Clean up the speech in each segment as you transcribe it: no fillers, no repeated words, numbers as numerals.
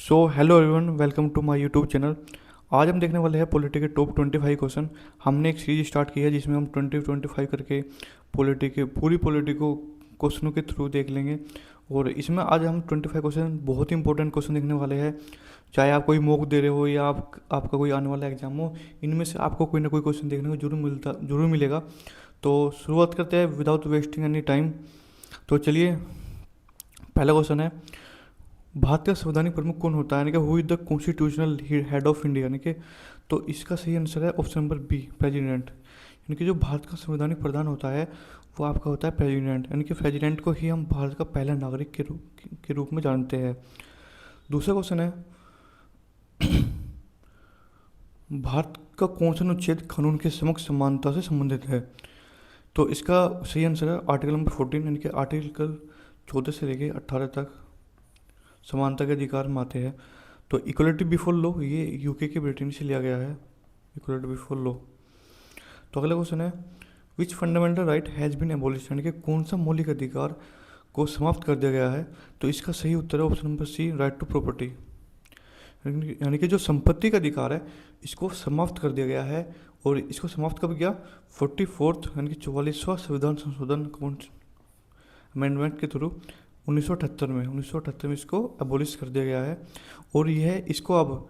So hello everyone, welcome to my YouTube channel. आज हम देखने वाले हैं पॉलिटी के टॉप 25 क्वेश्चन। हमने एक सीरीज स्टार्ट की है जिसमें हम 25 करके पॉलिटी के पूरी पॉलिटी को क्वेश्चनों के थ्रू देख लेंगे। और इसमें आज हम 25 क्वेश्चन, बहुत ही इंपॉर्टेंट क्वेश्चन देखने वाले हैं। चाहे आप कोई मॉक दे रहे हो या आपका कोई आने वाला एग्जाम हो, इनमें से आपको कोई ना कोई क्वेश्चन देखने को जरूर मिलेगा। तो शुरुआत करते हैं विदाउट वेस्टिंग एनी टाइम। तो चलिए, पहला क्वेश्चन है, भारत का संवैधानिक प्रमुख कौन होता है, यानी कि who is the constitutional head of India, यानी कि। तो इसका सही आंसर है ऑप्शन नंबर बी, प्रेसिडेंट। यानी कि जो भारत का संवैधानिक प्रधान होता है वो आपका होता है प्रेसिडेंट, यानी कि प्रेसिडेंट को ही हम भारत का पहला नागरिक के रूप में जानते हैं। दूसरा क्वेश्चन है, भारत का कौन सा अनुच्छेद कानून के समक्ष समानता से संबंधित है। तो इसका सही आंसर है आर्टिकल नंबर 14, यानी कि आर्टिकल 14 से लेके 18 तक समानता के अधिकार में आते हैं। तो इक्वलिटी बिफोर लॉ, ये यूके के ब्रिटेन से लिया गया है, इक्वलिटी बिफोर लॉ। तो अगला क्वेश्चन है, which fundamental right has been abolish, यानी कि कौन सा मौलिक अधिकार को समाप्त कर दिया गया है। तो इसका सही उत्तर है option number C, right to property. यानी कि जो संपत्ति का अधिकार है इसको समाप्त कर दिया गया है। और इसको समाप्त कब किया, 44th यानी कि 44वां संविधान संशोधन अमेंडमेंट के थ्रू 1978 में इसको एबोलिश कर दिया गया है। और यह इसको अब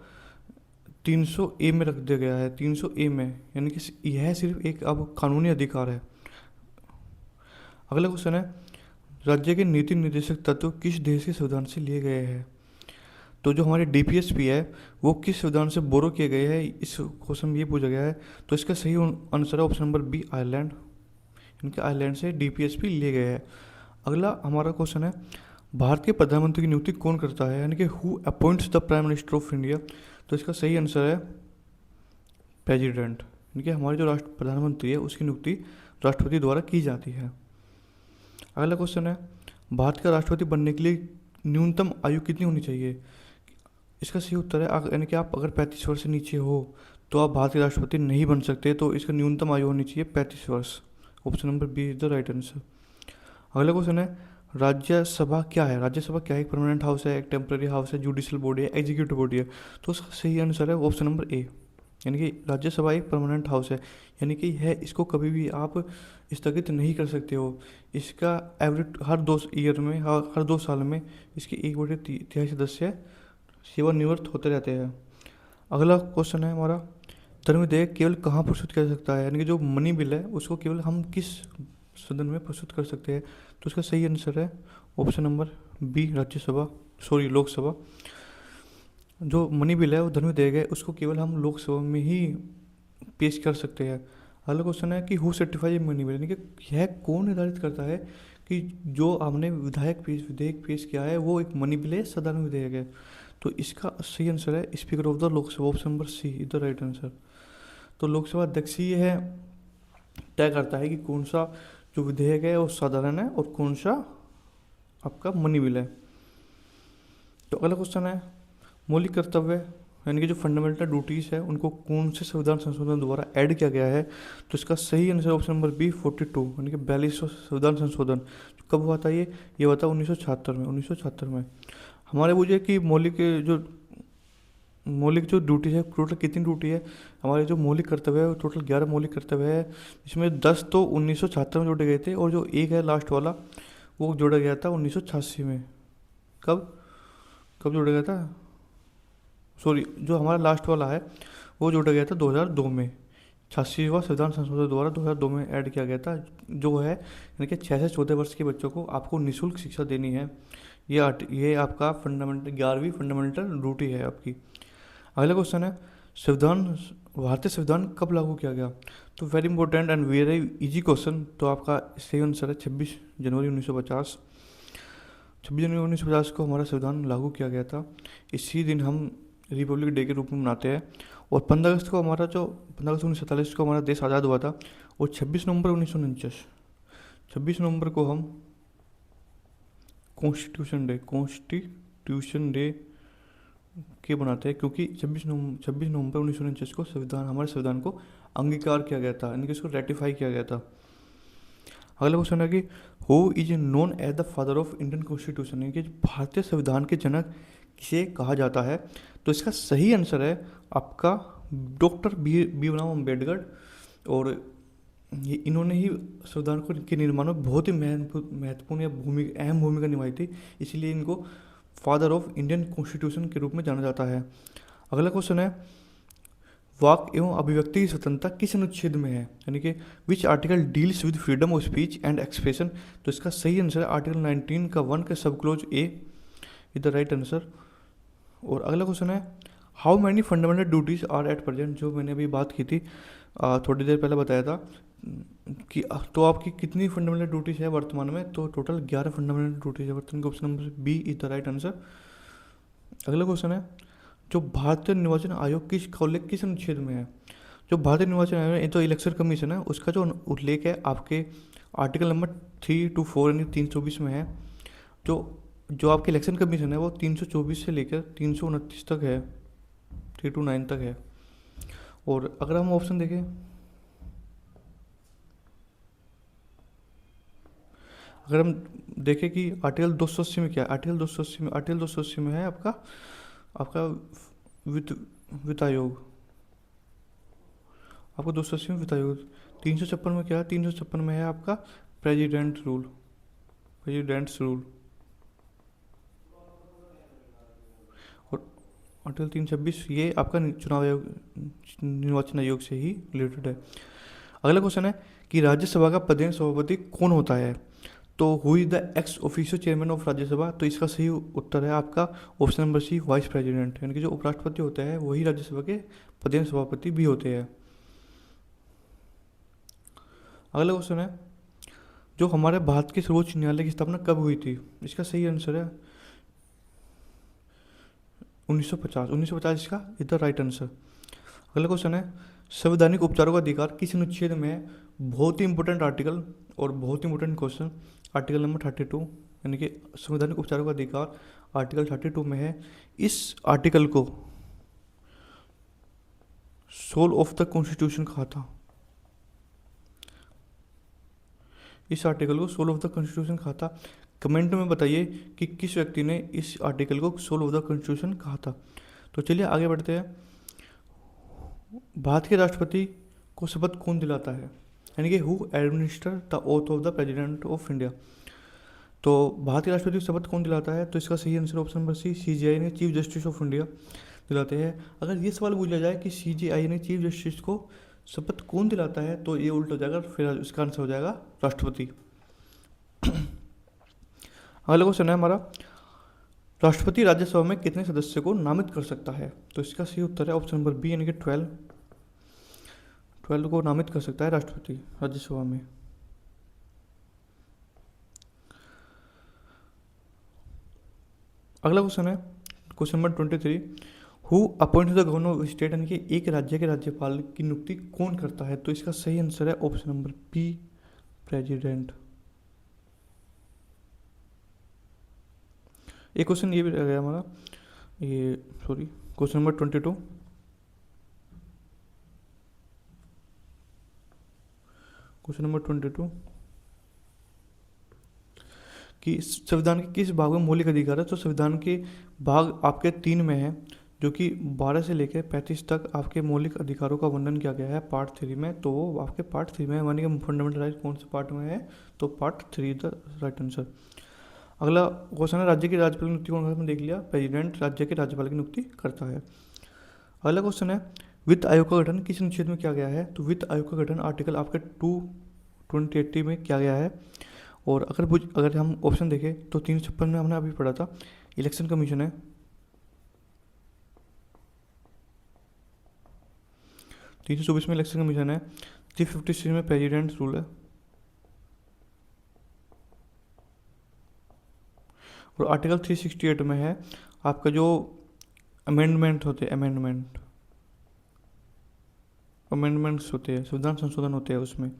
300A में रख दिया गया है, 300A में, यानी कि यह सिर्फ एक अब कानूनी अधिकार है। अगला क्वेश्चन है, राज्य के नीति निर्देशक तत्व किस देश के संविधान से लिए गए हैं। तो जो हमारे DPSP है वो किस संविधान से बोरो किए गए हैं, इस क्वेश्चन में ये पूछा गया है। तो इसका सही आंसर है ऑप्शन नंबर बी, आयरलैंड। इनके आयरलैंड से DPSP लिए गए हैं। अगला हमारा क्वेश्चन है, भारत के प्रधानमंत्री की नियुक्ति कौन करता है, यानी कि who appoints the prime minister of India. तो इसका सही आंसर है प्रेसिडेंट, यानी कि हमारे जो प्रधानमंत्री है उसकी नियुक्ति राष्ट्रपति द्वारा की जाती है। अगला क्वेश्चन है, भारत का राष्ट्रपति बनने के लिए न्यूनतम आयु कितनी होनी चाहिए। इसका सही उत्तर है, यानी कि आप अगर 35 वर्ष से नीचे हो तो आप भारत के राष्ट्रपति नहीं बन सकते। तो इसका न्यूनतम आयु होनी चाहिए 35 वर्ष। Option number B is the right answer. अगला क्वेश्चन है, राज्यसभा क्या है। राज्यसभा क्या है, एक परमानेंट हाउस है, एक टेम्पररी हाउस है, जुडिशियल बॉडी है, एग्जीक्यूटिव बॉडी है। तो उसका सही आंसर है ऑप्शन नंबर ए, यानी कि राज्यसभा एक परमानेंट हाउस है, यानी कि है इसको कभी भी आप स्थगित नहीं कर सकते हो। इसका हर 2 ईयर में, हर 2 साल में इसके 1/3 सदस्य सेवानिवृत्त होते रहते हैं। अगला क्वेश्चन है हमारा, धर्म विधेयक केवल कहाँ प्रस्तुत किया जा सकता है, यानी कि जो मनी बिल है उसको केवल हम किस सदन में प्रस्तुत कर सकते हैं। तो इसका सही आंसर है ऑप्शन नंबर बी, लोकसभा। जो मनी बिल है वो धर्म विधेयक है, उसको केवल हम लोकसभा में ही पेश कर सकते हैं। अगला क्वेश्चन है कि हु सर्टिफाई मनी बिल, यानी कि यह कौन निर्धारित करता है कि जो हमने विधेयक पेश किया है वो एक मनी बिल है, साधारण विधेयक है। तो इसका सही आंसर है speaker of the Lok Sabha, option number C is the right answer. तो लोकसभा अध्यक्ष ही यह तय करता है कि कौन सा जो विधेयक है वो साधारण है और कौन सा आपका मनी बिल है। तो अगला क्वेश्चन है, मौलिक कर्तव्य यानी कि जो फंडामेंटल ड्यूटीज़ है उनको कौन से संविधान संशोधन द्वारा ऐड किया गया है। तो इसका सही आंसर ऑप्शन नंबर बी, 42 यानी कि 42वां संविधान संशोधन। कब हुआ था ये हुआ था 1976 में। हमारे पूछे कि मौलिक जो ड्यूटी है, टोटल कितनी ड्यूटी है। हमारे जो मौलिक कर्तव्य है टोटल 11 मौलिक कर्तव्य है, जिसमें 10 तो 1976 में जोड़े गए थे और जो एक है लास्ट वाला वो जोड़ा गया था 1986 में। कब कब जोड़ा गया था, सॉरी, जो हमारा लास्ट वाला है वो जोड़ा गया था 2002 में। 86वां संविधान संशोधन द्वारा 2002 में ऐड किया गया था, जो है यानी कि 6 से 14 वर्ष के बच्चों को आपको निःशुल्क शिक्षा देनी है। ये आपका फंडामेंटल 11वीं फंडामेंटल ड्यूटी है आपकी। अगला क्वेश्चन है, भारतीय संविधान कब लागू किया गया। तो very important and very easy question. तो आपका सही आंसर है 26 जनवरी 1950। 26 जनवरी 1950 को हमारा संविधान लागू किया गया था। इसी दिन हम रिपब्लिक डे के रूप में मनाते हैं। और 15 अगस्त को 1947 को हमारा देश आज़ाद हुआ था। और 26 नवंबर 1949, 26 नवंबर को हम कॉन्स्टिट्यूशन डे के बनाते हैं, क्योंकि 26 नवंबर 1949 को हमारे संविधान को अंगीकार किया गया था, यानी कि इसको रेटिफाई किया गया था। अगला क्वेश्चन है कि who is known as the father of Indian constitution, यानी कि भारतीय संविधान के जनक किसे कहा जाता है? तो इसका सही आंसर है आपका डॉक्टर बी भीमराव अम्बेडकर। और ये इन्होंने ही संविधान को के निर्माण में बहुत ही महत्वपूर्ण या अहम भूमिका निभाई थी, इसलिए इनको फादर ऑफ इंडियन कॉन्स्टिट्यूशन के रूप में जाना जाता है। अगला क्वेश्चन है, वाक एवं अभिव्यक्ति की स्वतंत्रता किस अनुच्छेद में है? यानी कि which article deals with freedom of speech and expression? तो इसका सही आंसर है आर्टिकल 19 का 1 का sub clause A is the right answer. और अगला क्वेश्चन है, how many fundamental duties are at present? जो मैंने अभी बात की थी, थोड़ी देर पहले बताया था कि तो आपकी कितनी फंडामेंटल ड्यूटीज है वर्तमान में? तो टोटल 11 फंडामेंटल ड्यूटीज है वर्तमान के। Option number B is the right answer. अगला क्वेश्चन है, जो भारतीय निर्वाचन आयोग किस अनुच्छेद में है? जो भारतीय निर्वाचन आयोग है, तो इलेक्शन कमीशन है, उसका जो उल्लेख है आपके आर्टिकल नंबर 3 to 4 यानी 324 में है। जो जो आपके इलेक्शन कमीशन है वो 324 से लेकर 329 तक है, 3 to 9 तक है। और अगर हम ऑप्शन देखें, अगर हम देखें कि आर्टिकल 280 में क्या है, आर्टिकल 280 में है आपका आपका वित्त वित्त आयोग, आपको 280 में वित्त आयोग। 356 में क्या है? 356 में है आपका प्रेसिडेंट्स रूल। और आर्टिकल 326 ये आपका चुनाव आयोग, निर्वाचन आयोग से ही रिलेटेड है। अगला क्वेश्चन है कि राज्यसभा का प्रधान सभापति कौन होता है? तो who is the ex officio chairman of Rajya Sabha? तो इसका सही उत्तर है आपका option number C, vice president. यानी कि जो उपराष्ट्रपति होते हैं वही राज्यसभा के प्रधान सभापति भी होते हैं। अगला क्वेश्चन है, जो हमारे भारत के सर्वोच्च न्यायालय की स्थापना कब हुई थी? इसका सही आंसर है 1950 इसका इज द राइट आंसर। अगला क्वेश्चन है, संवैधानिक उपचारों का अधिकार किस अनुच्छेद में है? बहुत ही इंपॉर्टेंट आर्टिकल और बहुत ही इंपॉर्टेंट क्वेश्चन, आर्टिकल नंबर 32। यानी कि संवैधानिक उपचारों का अधिकार आर्टिकल 32 में है। इस आर्टिकल को सोल ऑफ द कॉन्स्टिट्यूशन कहा था। इस आर्टिकल को सोल ऑफ द कॉन्स्टिट्यूशन कहा था। कमेंट में बताइए कि किस व्यक्ति ने इस आर्टिकल को सोल ऑफ द कॉन्स्टिट्यूशन कहा था। तो चलिए आगे बढ़ते हैं। भारत के राष्ट्रपति को शपथ कौन दिलाता है? यानी कि who administer the oath of the president of India? तो भारत के राष्ट्रपति को शपथ कौन दिलाता है? तो इसका सही answer option number C, CJI ने, चीफ जस्टिस ऑफ इंडिया दिलाते हैं। अगर ये सवाल पूछा जाए कि सीजेआई ने चीफ जस्टिस को शपथ कौन दिलाता है, तो ये उल्टा हो जाएगा, फिर इसका आंसर हो जाएगा राष्ट्रपति। अगला क्वेश्चन है हमारा, राष्ट्रपति राज्यसभा में कितने सदस्य को नामित कर सकता है? तो इसका सही उत्तर है ऑप्शन नंबर बी, यानी कि 12 को नामित कर सकता है राष्ट्रपति राज्यसभा में। अगला क्वेश्चन है question number 23, who appoint the governor of state? यानी कि एक राज्य के राज्यपाल की नियुक्ति कौन करता है? तो इसका सही आंसर है ऑप्शन नंबर बी, प्रेसिडेंट। एक क्वेश्चन ये भी रह गया हमारा, ये sorry, question number 22, question number 22 कि संविधान के किस भाग में मौलिक अधिकार है? तो संविधान के भाग आपके 3 में है, जो कि 12 से लेकर 35 तक आपके मौलिक अधिकारों का वर्णन किया गया है पार्ट 3 में। तो वो आपके पार्ट 3 में है, यानी कि फंडामेंटल राइट कौन से पार्ट में है? तो पार्ट 3 द राइट आंसर। अगला क्वेश्चन है, राज्य के राज्यपाल की नियुक्ति कौन करता है? देख लिया, प्रेसिडेंट राज्य के राज्यपाल की नियुक्ति करता है। अगला क्वेश्चन है, वित्त आयोग का गठन किस अनुच्छेद में किया गया है? तो वित्त आयोग का गठन आर्टिकल आपके 220 में किया गया है। और अगर हम ऑप्शन देखें तो 356 में हमने अभी पढ़ा था, इलेक्शन कमीशन है। 324 में इलेक्शन कमीशन है। 356 में प्रेसिडेंट रूल है। और आर्टिकल 368 में है आपका जो अमेंडमेंट्स होते हैं, अमेंडमेंट्स होते हैं, संविधान संशोधन होते हैं उसमें।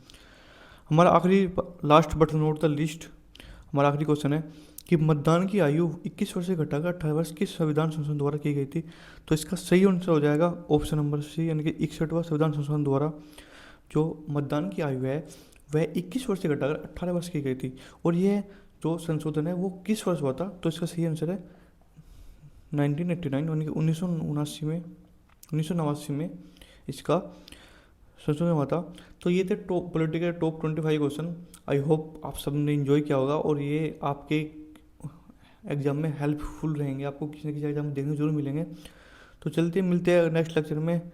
हमारा आखिरी, last but note the list, हमारा आखिरी क्वेश्चन है कि मतदान की आयु 21 वर्ष से घटाकर 18 वर्ष किस संविधान संशोधन द्वारा की गई थी? तो इसका सही आंसर हो जाएगा ऑप्शन नंबर सी, यानी कि 61वां संविधान संशोधन द्वारा जो मतदान की आयु है वह 21 वर्ष से घटाकर 18 वर्ष की गई थी। और यह जो संशोधन है वो किस वर्ष हुआ था? तो इसका सही आंसर है 1989 यानी कि 1979 में इसका संशोधन हुआ था। तो ये थे political top 25 question. I hope आप सब ने इन्जॉय किया होगा और ये आपके एग्जाम में हेल्पफुल रहेंगे, आपको किसी न किसी एग्जाम में देखने जरूर मिलेंगे। तो चलते मिलते हैं नेक्स्ट लेक्चर में।